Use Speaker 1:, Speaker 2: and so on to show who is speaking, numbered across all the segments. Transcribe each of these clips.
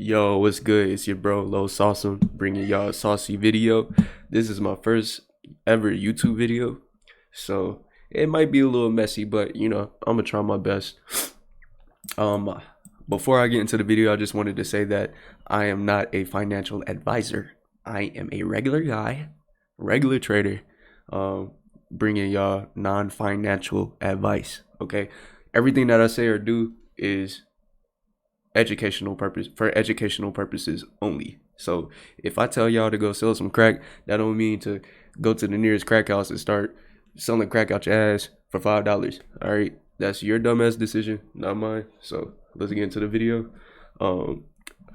Speaker 1: Yo, what's good? It's your bro LOSAUCEM bringing y'all a saucy video. This is my first ever YouTube video, so it might be a little messy, but I'm gonna try my best. Um, Before I get into the video, I just wanted to say that I am not a financial advisor. I am a regular guy, regular trader, bringing y'all non-financial advice. Okay, everything that I say or do is educational purposes only. So if I tell y'all to go sell some crack, that don't mean to go to the nearest crack house and start selling crack out your ass for $5. All right, that's your dumbass decision, not mine. So let's get into the video.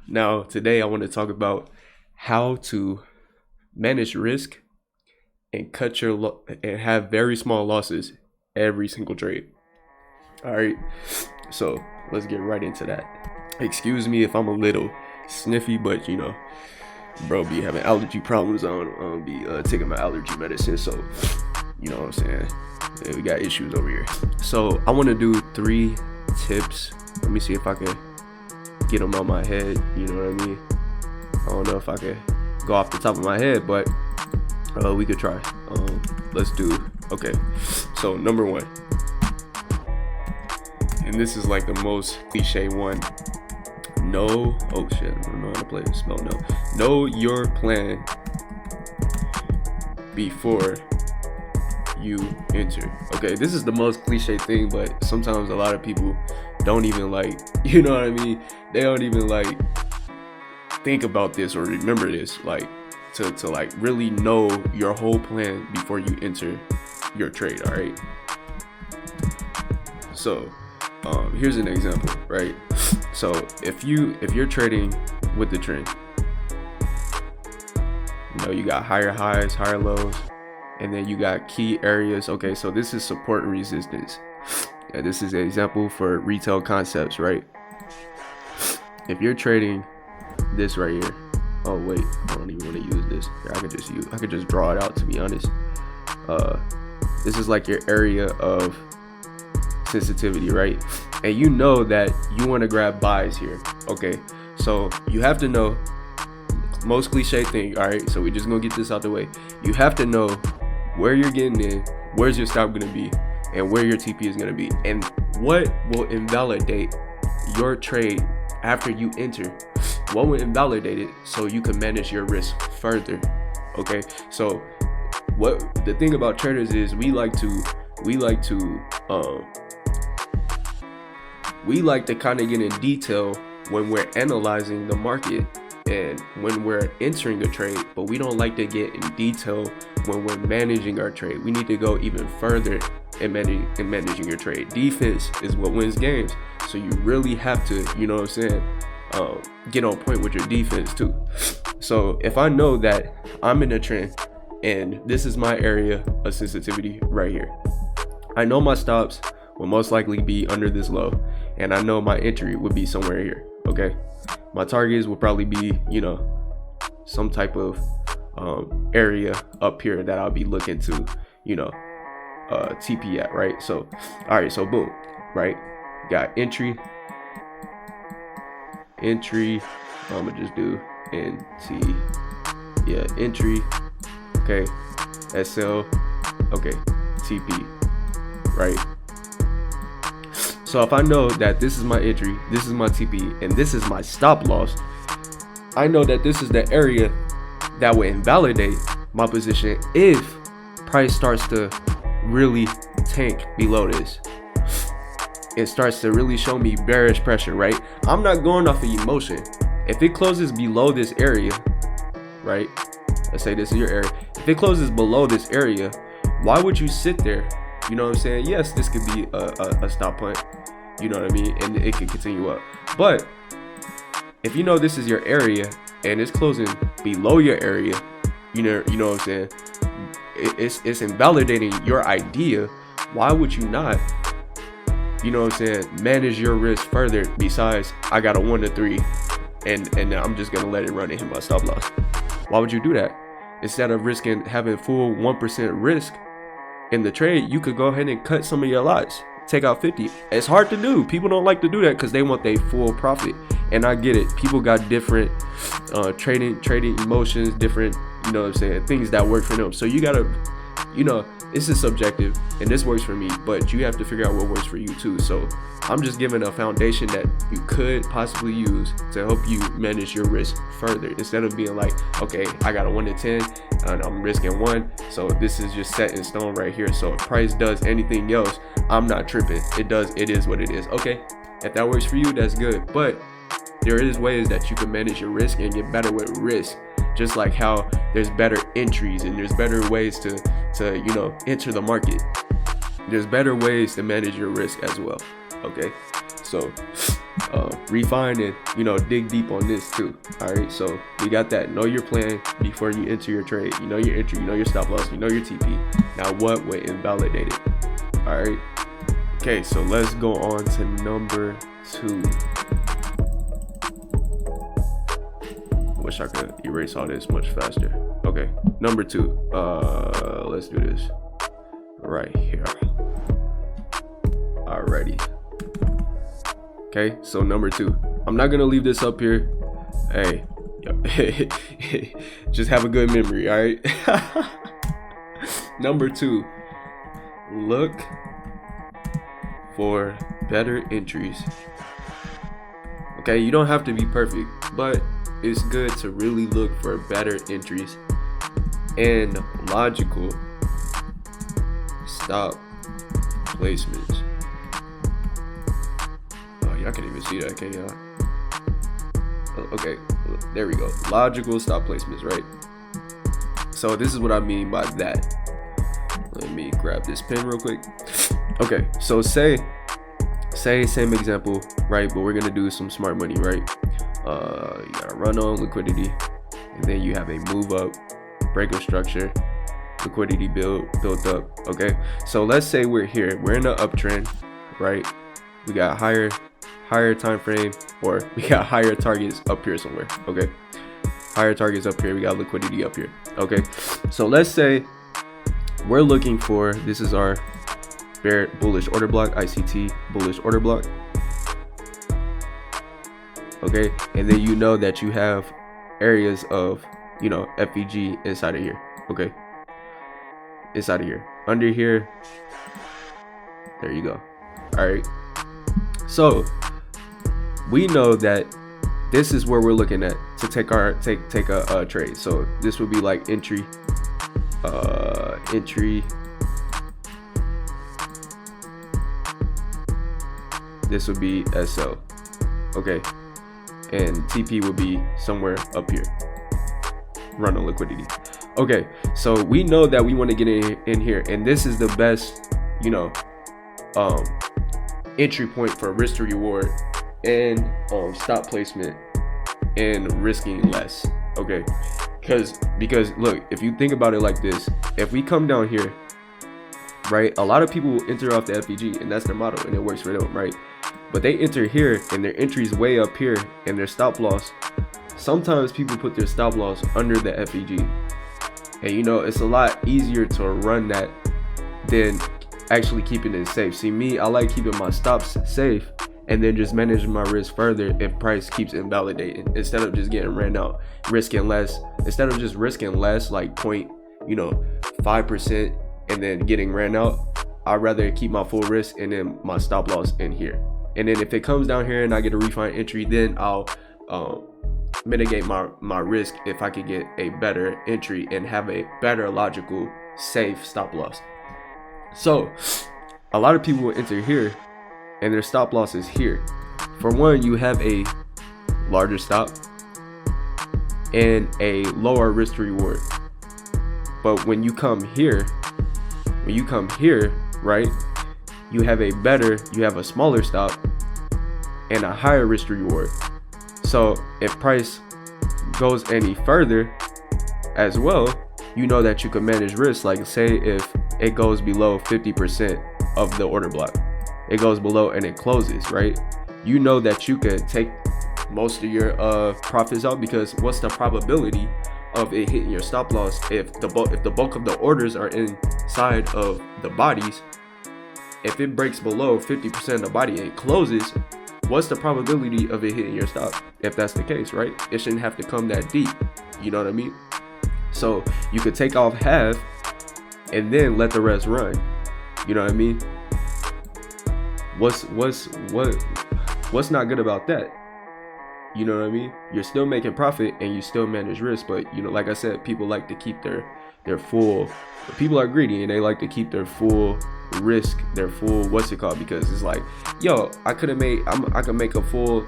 Speaker 1: Now today I want to talk about how to manage risk and cut your and have very small losses every single trade. All right, so let's get right into that. Excuse me if I'm a little sniffy, but bro be having allergy problems. I don't be taking my allergy medicine, so you know what I'm saying, yeah, we got issues over here. So I want to do 3 tips. Let me see if I can get them on my head, you know what I mean. I don't know if I can go off the top of my head, but we could try. Let's do. Okay, so number 1, and this is like the most cliche one. Oh shit, I don't know how to play it. Spell no. Know your plan before you enter. Okay, this is the most cliche thing, but sometimes a lot of people don't even you know what I mean? They don't even think about this or remember this, to really know your whole plan before you enter your trade. All right. So here's an example, right? So if you're trading with the trend, you got higher highs, higher lows, and then you got key areas. Okay, so this is support and resistance. Yeah, this is an example for retail concepts, right? If you're trading this right here, oh wait, I don't even want to use this. Here, I could just draw it out, to be honest. This is like your area of sensitivity, right? And you know that you want to grab buys here. Okay, so you have to know, most cliche thing. All right, so we just gonna get this out the way. You have to know where you're getting in, where's your stop gonna be, and where your TP is gonna be, and what will invalidate your trade after you enter. What will invalidate it so you can manage your risk further. Okay, so what the thing about traders is, we like to kind of get in detail when we're analyzing the market and when we're entering a trade, but we don't like to get in detail when we're managing our trade. We need to go even further in managing your trade. Defense is what wins games, so you really have to, you know what I'm saying, get on point with your defense too. So if I know that I'm in a trend and this is my area of sensitivity right here, I know my stops will most likely be under this low, and I know my entry would be somewhere here. Okay, my targets will probably be some type of area up here that I'll be looking to TP at, right? So all right, so boom, right, got entry. I'm gonna just do NT, yeah, entry. Okay, SL, okay, TP, right? So if I know that this is my entry, this is my TP, and this is my stop loss, I know that this is the area that would invalidate my position if price starts to really tank below this. It starts to really show me bearish pressure, right? I'm not going off of emotion. If it closes below this area, right? Let's say this is your area. If it closes below this area, why would you sit there? You know what I'm saying? Yes, this could be a stop point, you know what I mean, and it could continue up. But if you know this is your area and it's closing below your area, you know what I'm saying, it's invalidating your idea. Why would you not, you know what I'm saying, manage your risk further? Besides, I got a 1 to 3, and I'm just gonna let it run and hit my stop loss. Why would you do that? Instead of having full 1% risk in the trade, you could go ahead and cut some of your lots, take out 50. It's hard to do. People don't like to do that because they want their full profit. And I get it, people got different trading emotions, different, you know what I'm saying, things that work for them. So you gotta, you know, this is subjective and this works for me, but you have to figure out what works for you too. So I'm just giving a foundation that you could possibly use to help you manage your risk further, instead of being like, okay, I got a 1 to 10 and I'm risking 1, so this is just set in stone right here. So if price does anything else, I'm not tripping. It is what it is. Okay, if that works for you, that's good. But there is ways that you can manage your risk and get better with risk. Just like how there's better entries and there's better ways to you know, enter the market. There's better ways to manage your risk as well. Okay, so refine and, you know, dig deep on this too. All right, so we got that. Know your plan before you enter your trade. You know your entry, you know your stop loss, you know your TP. Now what would invalidate it? All right, okay, so let's go on to number 2. Wish I could erase all this much faster. Okay, number 2. Let's do this right here. Alrighty. Okay, so number 2. I'm not gonna leave this up here. Hey, just have a good memory, all right? Number 2. Look for better entries. Okay, you don't have to be perfect, but it's good to really look for better entries and logical stop placements. Oh, y'all can't even see that, can y'all? Okay, there we go. Logical stop placements, right? So this is what I mean by that. Let me grab this pen real quick. Okay, so say same example, right? But we're gonna do some smart money, right? You gotta run on liquidity, and then you have a move up, break of structure, liquidity built up. Okay, so let's say we're here, we're in an uptrend, right? We got higher time frame, or we got higher targets up here somewhere. Okay, higher targets up here, we got liquidity up here. Okay, so let's say we're looking for, this is our bear bullish order block, ICT bullish order block. Okay, and then you know that you have areas of, you know, FEG inside of here. Okay, inside of here, under here, there you go. All right, so we know that this is where we're looking at to take a trade. So this would be like entry, this would be SL. Okay, and TP would be somewhere up here, run on liquidity. Okay, so we know that we want to get in here, and this is the best, you know, entry point for risk to reward and stop placement and risking less. Okay, because look, if you think about it like this, if we come down here, right, a lot of people enter off the FEG and that's their model and it works for them, right? But they enter here and their entry's way up here and their stop loss, sometimes people put their stop loss under the FEG, and you know, it's a lot easier to run that than actually keeping it safe. See, me, I like keeping my stops safe and then just managing my risk further if price keeps invalidating, instead of just getting ran out, risking less. Instead of just risking less, like 0.5% and then getting ran out, I'd rather keep my full risk and then my stop loss in here. And then if it comes down here and I get a refined entry, then I'll mitigate my risk if I could get a better entry and have a better logical safe stop loss. So a lot of people will enter here and their stop loss is here. For one, you have a larger stop and a lower risk to reward. But when you come here, right, you have a smaller stop and a higher risk to reward. So if price goes any further as well, you know that you can manage risk. Like say if it goes below 50% of the order block, it goes below and it closes, right? You know that you could take most of your profits out, because what's the probability of it hitting your stop loss if the bulk of the orders are inside of the bodies? If it breaks below 50% of the body and it closes, what's the probability of it hitting your stop? If that's the case, right? It shouldn't have to come that deep. You know what I mean? So you could take off half and then let the rest run. You know what I mean? What's not good about that? You know what I mean? You're still making profit and you still manage risk, but you know, like I said, people like to keep their full. People are greedy and they like to keep their full risk, their full because it's like, yo, I could make a full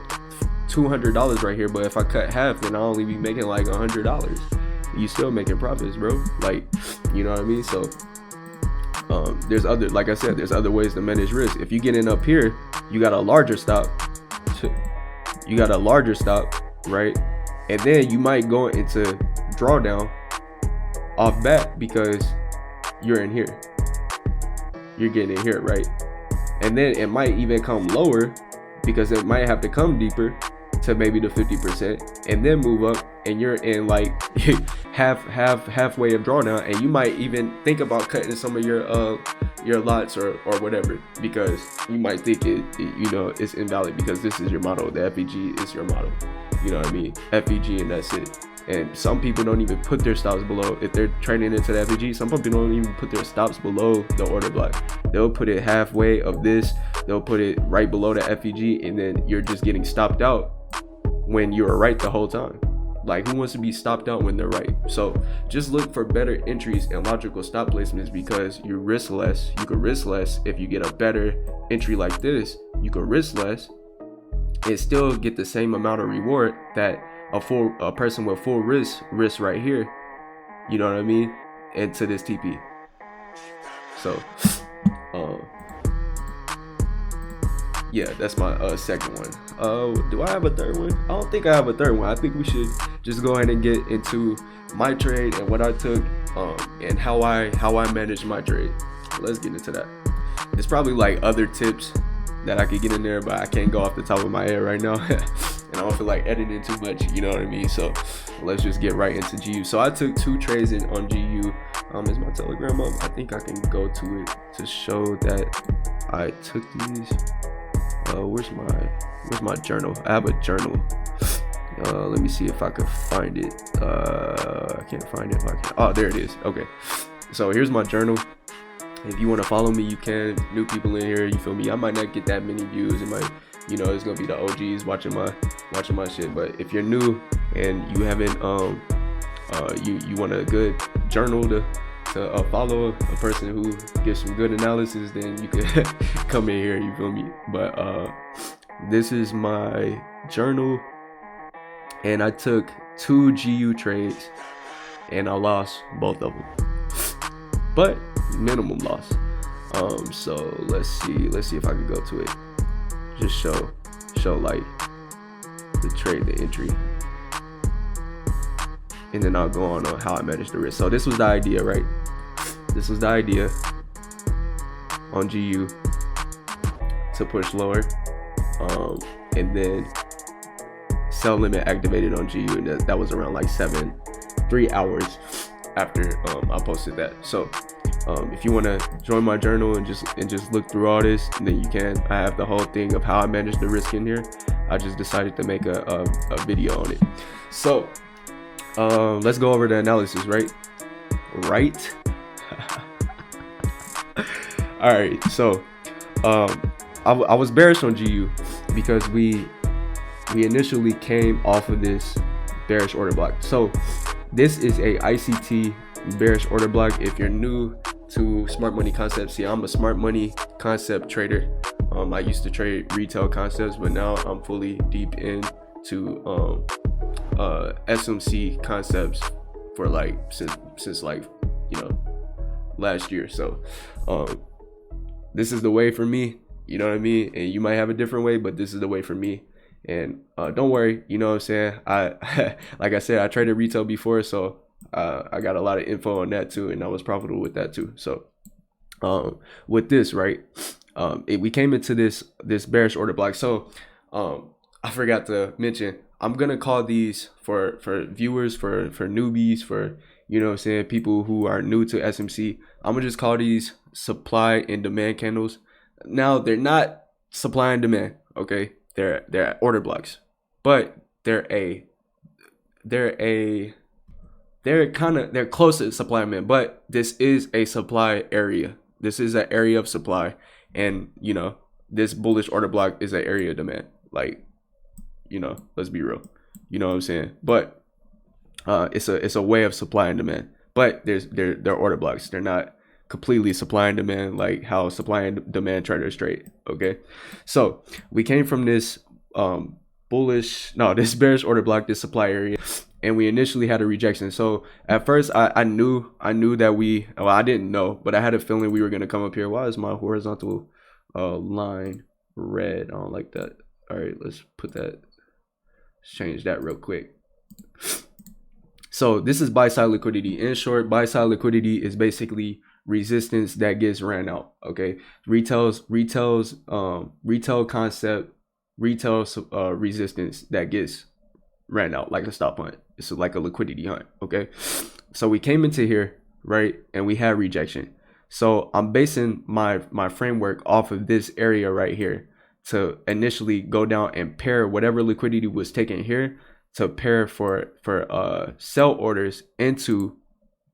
Speaker 1: $200 right here, but if I cut half, then I'll only be making like $100. You still making profits, bro. Like, you know what I mean? So there's other, like I said, there's other ways to manage risk. If you get in up here, you got a larger stop. Right? And then you might go into drawdown off bat because you're in here. You're getting in here, right? And then it might even come lower because it might have to come deeper to maybe the 50% and then move up, and you're in like halfway of drawdown, and you might even think about cutting some of your lots or whatever, because you might think it's invalid because this is your model. The FEG is your model. You know what I mean? FEG, and that's it. And some people don't even put their stops below. If they're trading into the FEG, some people don't even put their stops below the order block. They'll put it halfway of this. They'll put it right below the FEG, and then you're just getting stopped out when you were right the whole time. Like, who wants to be stopped out when they're right? So just look for better entries and logical stop placements, because you risk less. You could risk less if you get a better entry like this. You could risk less and still get the same amount of reward that a person with full risk right here. You know what I mean? Into this TP. So yeah, that's my second one. Do I have a third one? I don't think I have a third one. I think we should just go ahead and get into my trade and what I took, and how I managed my trade. Let's get into that. There's probably like other tips that I could get in there, but I can't go off the top of my head right now. And I don't feel like editing too much, you know what I mean? So let's just get right into GU. So I took 2 trades on GU. Is my Telegram up? I think I can go to it to show that I took these. Where's my journal? I have a journal. Let me see if I can find it. I can't find it. Oh, there it is. Okay. So here's my journal. If you want to follow me, you can. New people in here, you feel me? I might not get that many views. It might, it's gonna be the OGs watching my shit. But if you're new and you haven't, you want a good journal to follow, a person who gives some good analysis, then you could come in here, you feel me? But this is my journal, and I took 2 GU trades and I lost both of them, but minimum loss. So let's see if I can go to it, just show like the trade, the entry, and then I'll go on how I managed the risk. So this was the idea, right? This was the idea on GU to push lower, and then sell limit activated on GU, and that was around like 3 hours after I posted that. So if you want to join my journal and just look through all this, then you can. I have the whole thing of how I managed the risk in here. I just decided to make a video on it. So let's go over the analysis, right? All right, so I was bearish on GU because we initially came off of this bearish order block. So this is a ICT bearish order block. If you're new to smart money concepts, I'm a smart money concept trader. I used to trade retail concepts, but now I'm fully deep into SMC concepts for like since like last year. So this is the way for me, you know what I mean? And you might have a different way, but this is the way for me. And don't worry, you know what I'm saying? I like I said, I traded retail before, so I got a lot of info on that too, and I was profitable with that too. So with this, right, we came into this bearish order block. So I forgot to mention, I'm gonna call these for viewers, for newbies, for people who are new to SMC. I'm gonna just call these supply and demand candles. Now they're not supply and demand, okay? they're order blocks, but they're close to supply and demand, but this is a supply area. This is an area of supply, and this bullish order block is an area of demand. Like, let's be real. You know what I'm saying? But it's a way of supply and demand. But they're order blocks. They're not completely supply and demand like how supply and demand traders trade. Okay, so we came from this this bearish order block, this supply area, and we initially had a rejection. So at first I knew that I didn't know, but I had a feeling we were gonna come up here. Why is my horizontal line red? I don't like that. All right, let's change that real quick. So this is buy side liquidity. In short, buy side liquidity is basically resistance that gets ran out. Okay, retail concept, retail resistance that gets ran out, like a stop hunt. It's like a liquidity hunt. Okay, so we came into here, right, and we had rejection. So I'm basing my framework off of this area right here to initially go down and pair whatever liquidity was taken here to pair for sell orders into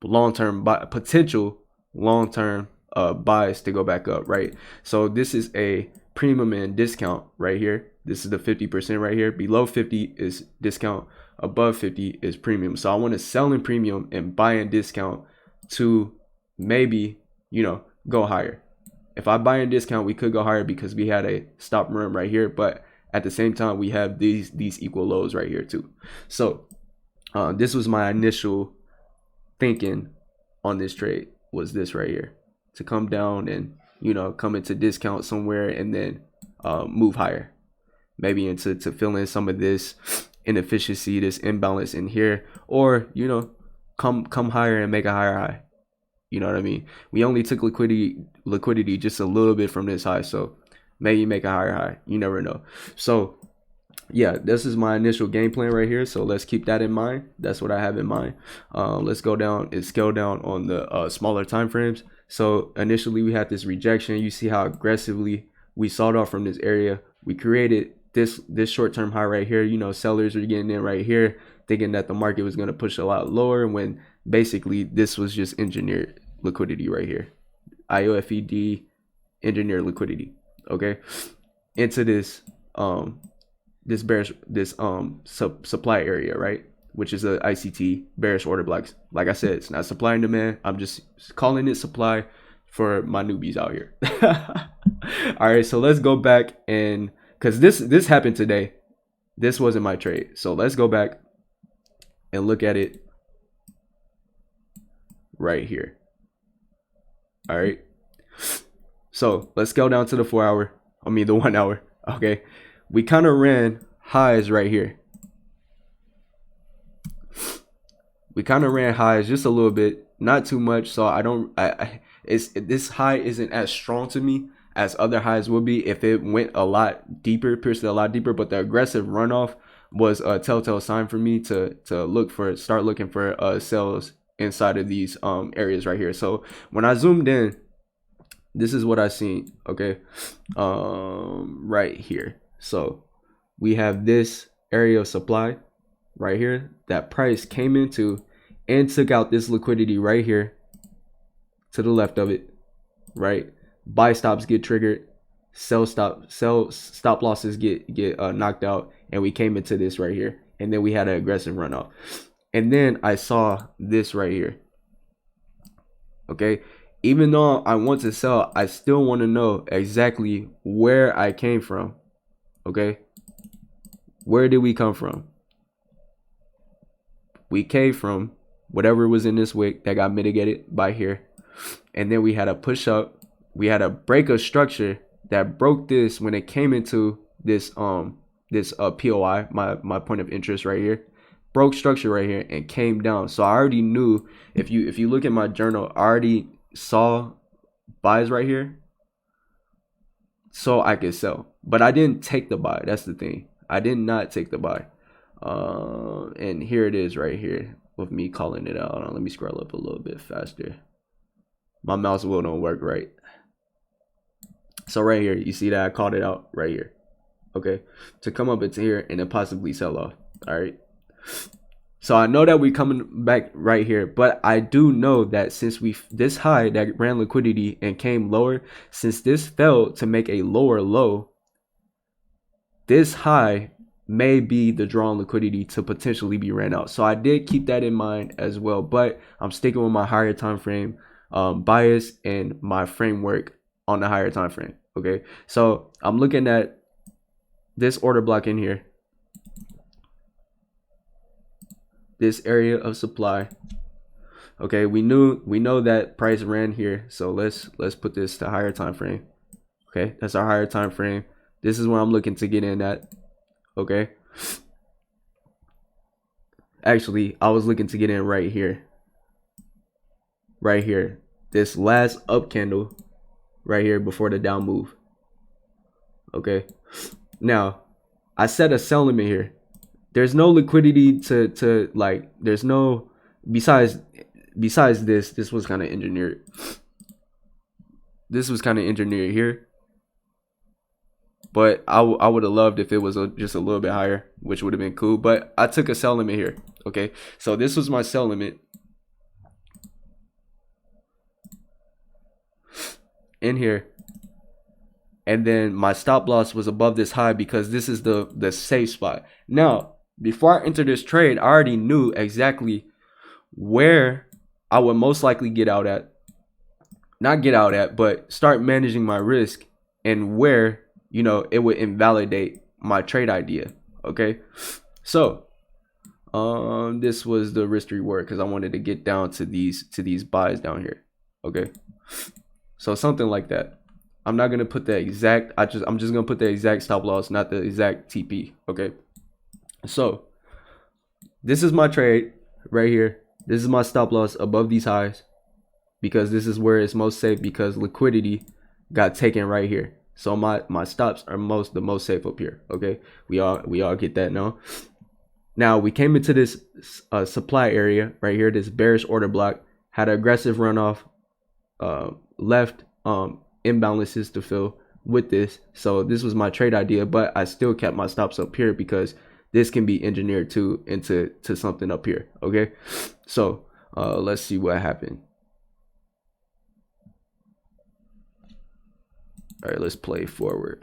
Speaker 1: potential long-term buys to go back up, right? So this is a premium and discount right here. This is the 50% right here. Below 50 is discount, above 50 is premium. So I want to sell in premium and buy in discount to maybe go higher. If I buy in discount, we could go higher because we had a stop room right here, but at the same time we have these equal lows right here too. So this was my initial thinking on this trade, was this right here, to come down and come into discount somewhere and then move higher, maybe into fill in some of this inefficiency, this imbalance in here, or come higher and make a higher high. You know what I mean? We only took liquidity just a little bit from this high, so maybe make a higher high. You never know. So yeah, this is my initial game plan right here. So let's keep that in mind. That's what I have in mind. Let's go down and scale down on the smaller time frames. So initially we had this rejection. You see how aggressively we sawed off from this area. We created this short-term high right here. Sellers are getting in right here thinking that the market was going to push a lot lower, when basically this was just engineered liquidity right here. IOFED engineered liquidity. Okay, into this supply area, right, which is a ICT bearish order blocks. Like I said, it's not supply and demand. I'm just calling it supply for my newbies out here. All right, so let's go back, and because this happened today, this wasn't my trade. So let's go back and look at it right here. All right, so let's scale down to the 1 hour. Okay, we kind of ran highs right here. We kind of ran highs just a little bit, not too much. So this high isn't as strong to me as other highs would be if it went a lot deeper, pierced it a lot deeper. But the aggressive runoff was a telltale sign for me to start looking for sells inside of these areas right here. So when I zoomed in, this is what I seen. Okay, right here. So we have this area of supply right here that price came into and took out this liquidity right here to the left of it, right? Buy stops get triggered, sell stop losses get knocked out, and we came into this right here, and then we had an aggressive runoff. And then I saw this right here. Okay, even though I want to sell, I still want to know exactly where I came from. Okay, where did we come from? We came from whatever was in this wick that got mitigated by here, and then we had a push up. We had a break of structure that broke this when it came into this POI, my point of interest right here. Broke structure right here and came down. So I already knew, if you look at my journal, I already saw buys right here, so I could sell. But I didn't take the buy. That's the thing. I did not take the buy. And here it is right here with me calling it out. Hold on, let me scroll up a little bit faster. My mouse wheel don't work right. So right here, you see that I called it out right here. okay, to come up into here and then possibly sell off. All right. So I know that we coming back right here, but I do know that since this high that ran liquidity and came lower, since this fell to make a lower low, this high may be the drawn liquidity to potentially be ran out. So I did keep that in mind as well, but I'm sticking with my higher time frame bias and my framework on the higher time frame. Okay, so I'm looking at this order block in here, this area of supply. Okay, we know that price ran here, so let's put this to higher time frame. Okay, that's our higher time frame. This is where I'm looking to get in at. Okay, actually I was looking to get in right here, this last up candle right here before the down move. Okay, now I set a sell limit here. There's no liquidity to like, there's no, besides this was kind of engineered. This was kind of engineered here, but I would have loved if it was just a little bit higher, which would have been cool. But I took a sell limit here. Okay, so this was my sell limit in here, and then my stop loss was above this high because this is the safe spot. Now, before I entered this trade, I already knew exactly where I would most likely get out at, not get out at, but start managing my risk, and where, you know, it would invalidate my trade idea. Okay, so this was the risk reward because I wanted to get down to these buys down here. Okay, so something like that. I'm not gonna put the exact, I'm just gonna put the exact stop loss, not the exact TP. Okay, so this is my trade right here. This is my stop loss above these highs because this is where it's most safe, because liquidity got taken right here. So my stops are the most safe up here. Okay, we all get that now. Now we came into this supply area right here, this bearish order block, had an aggressive runoff, left imbalances to fill with this. So this was my trade idea, but I still kept my stops up here because this can be engineered too into something up here. Okay, so let's see what happened. All right, let's play forward.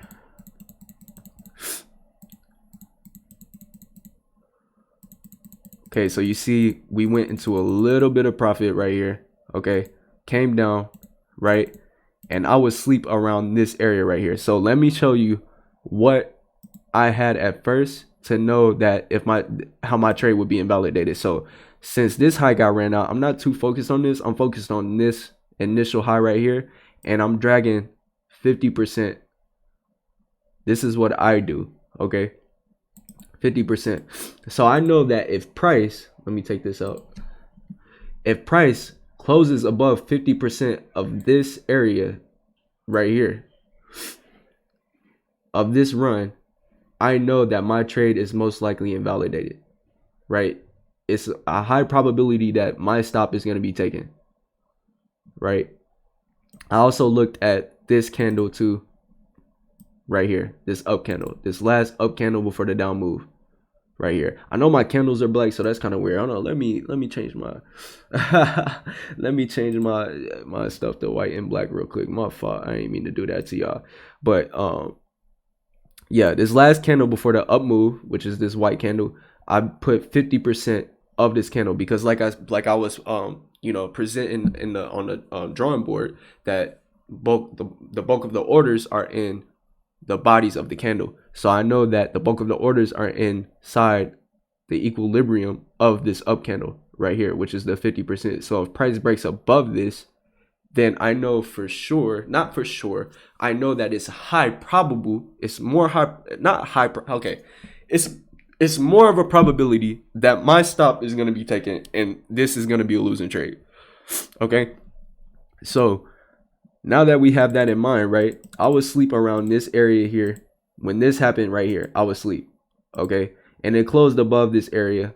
Speaker 1: Okay, so you see we went into a little bit of profit right here. Okay, came down, right? And I would sleep around this area right here. So let me show you what I had at first to know that if how my trade would be invalidated. So since this high got ran out, I'm not too focused on this. I'm focused on this initial high right here, and I'm dragging 50%. This is what I do. Okay, 50%. So I know that if price, let me take this out, if price closes above 50% of this area right here, of this run, I know that my trade is most likely invalidated, right? It's a high probability that my stop is going to be taken, right? I also looked at this candle too, right here, this up candle, this last up candle before the down move right here. I know my candles are black, so that's kind of weird. I don't know. Let me change my let me change my stuff to white and black real quick. My fault. I ain't mean to do that to y'all. But yeah, this last candle before the up move, which is this white candle, I put 50% of this candle because like I was you know, presenting on the drawing board, that the bulk of the orders are in the bodies of the candle. So I know that the bulk of the orders are inside the equilibrium of this up candle right here, which is the 50%. So if price breaks above this, then I know for sure, not for sure, I know that it's high probable, it's more high, not high, okay, it's more of a probability that my stop is going to be taken and this is going to be a losing trade. Okay, so now that we have that in mind, right, I would sleep around this area here. When this happened right here, I would sleep. Okay, and it closed above this area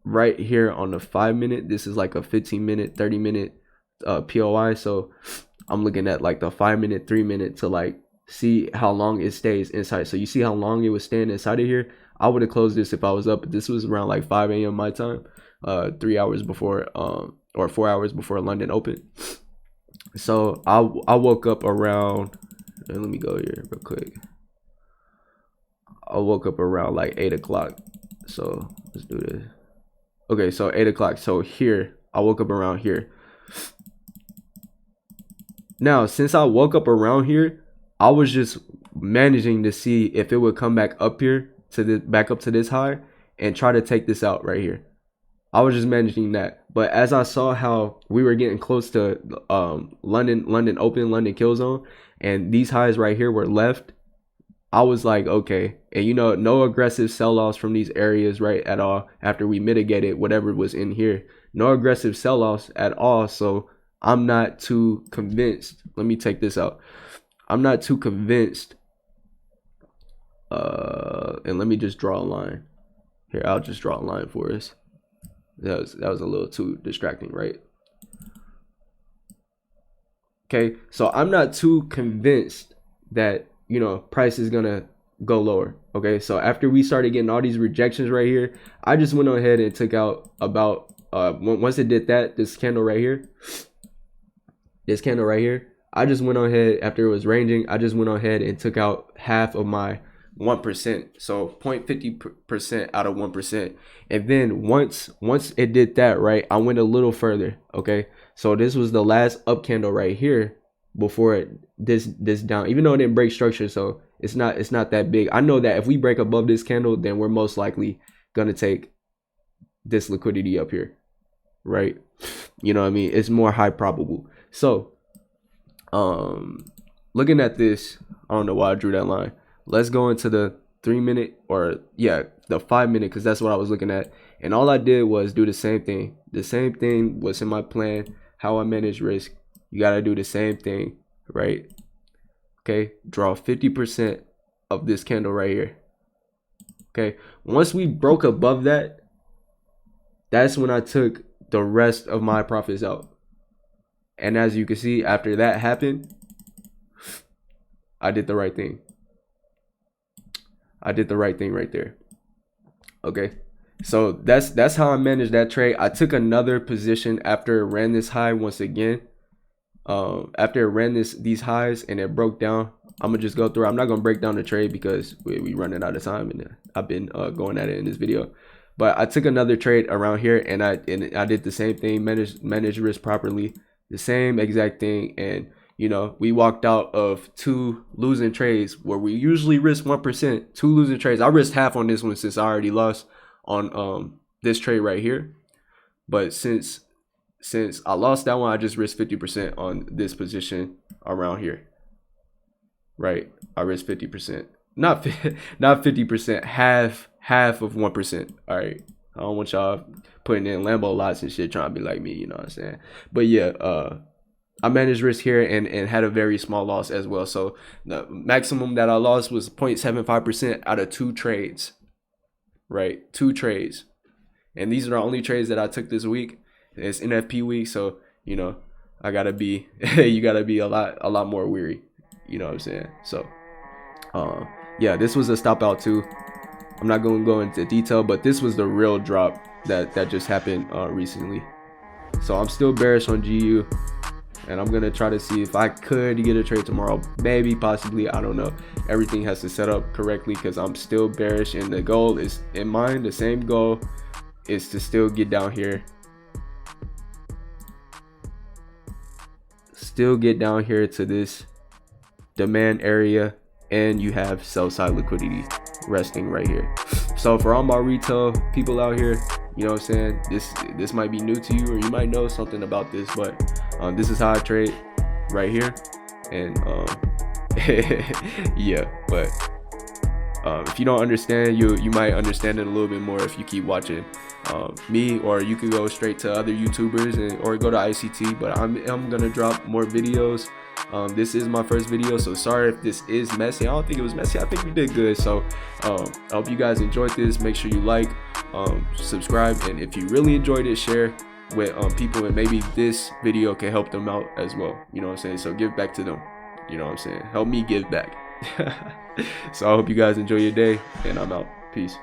Speaker 1: right here on the 5 minute. This is like a 15 minute, 30 minute POI. So I'm looking at like the 5 minute, 3 minute to like see how long it stays inside. So you see how long it was staying inside of here. I would have closed this if I was up, but this was around like 5 a.m. my time, 3 hours before or 4 hours before London opened. So I woke up around, let me go here real quick. I woke up around like 8 o'clock. So let's do this. Okay, so 8 o'clock. So here, I woke up around here. Now, since I woke up around here, I was just managing to see if it would come back up here to the back up to this high and try to take this out right here. I was just managing that. But as I saw how we were getting close to London open, London kill zone, and these highs right here were left, I was like, okay. And you know, no aggressive sell-offs from these areas, right, at all. After we mitigated whatever was in here, no aggressive sell-offs at all. So I'm not too convinced. Let me take this out. I'm not too convinced. And let me just draw a line here. I'll just draw a line for us. That was a little too distracting, right? Okay, so I'm not too convinced that, you know, price is gonna go lower. Okay, so after we started getting all these rejections right here, I just went ahead and took out about once it did that, this candle right here, I just went on ahead after it was ranging. I just went on ahead and took out half of my 1%, so 0.50% out of 1%. And then once it did that, right, I went a little further. Okay, so this was the last up candle right here before this down, even though it didn't break structure, so it's not that big. I know that if we break above this candle, then we're most likely gonna take this liquidity up here, right? You know what I mean? It's more high probable. So looking at this, I don't know why I drew that line. Let's go into the 3 minute, or yeah, the 5 minute, because that's what I was looking at. And all I did was do the same thing. The same thing was in my plan, how I manage risk. You got to do the same thing, right? Okay, draw 50% of this candle right here. Okay, once we broke above that, that's when I took the rest of my profits out. And as you can see, after that happened, I did the right thing. I did the right thing right there. Okay, so that's how I managed that trade. I took another position after it ran this high once again. After it ran these highs and it broke down, I'm gonna just go through. I'm not gonna break down the trade because we running out of time, and I've been going at it in this video. But I took another trade around here, and I did the same thing, manage risk properly, the same exact thing. And you know, we walked out of 2 losing trades where we usually risk 1%. 2 losing trades. I risked half on this one since I already lost on this trade right here. But since I lost that one, I just risked 50% on this position around here. Right? I risked 50%. Not 50%, half of 1%. All right. I don't want y'all putting in Lambo lots and shit trying to be like me, you know what I'm saying? But yeah, I managed risk here and had a very small loss as well. So the maximum that I lost was 0.75% out of 2 trades, right? 2 trades. And these are the only trades that I took this week. It's NFP week, so, you know, I gotta be, you gotta be a lot more weary, you know what I'm saying? So, yeah, this was a stop out too. I'm not gonna go into detail, but this was the real drop that just happened recently. So I'm still bearish on GU. And I'm going to try to see if I could get a trade tomorrow. Maybe, possibly, I don't know. Everything has to set up correctly because I'm still bearish. And the goal is in mind. The same goal is to still get down here. Still get down here to this demand area. And you have sell side liquidity resting right here. So for all my retail people out here, you know what I'm saying, this might be new to you, or you might know something about this, but this is how I trade right here. And yeah, but if you don't understand, you might understand it a little bit more if you keep watching me, or you could go straight to other YouTubers or go to ICT. But I'm gonna drop more videos. This is my first video, so sorry if this is messy. I don't think it was messy. I think we did good. So I hope you guys enjoyed this. Make sure you like, subscribe, and if you really enjoyed it, share with people, and maybe this video can help them out as well. You know what I'm saying? So give back to them. You know what I'm saying? Help me give back. So I hope you guys enjoy your day, and I'm out. Peace.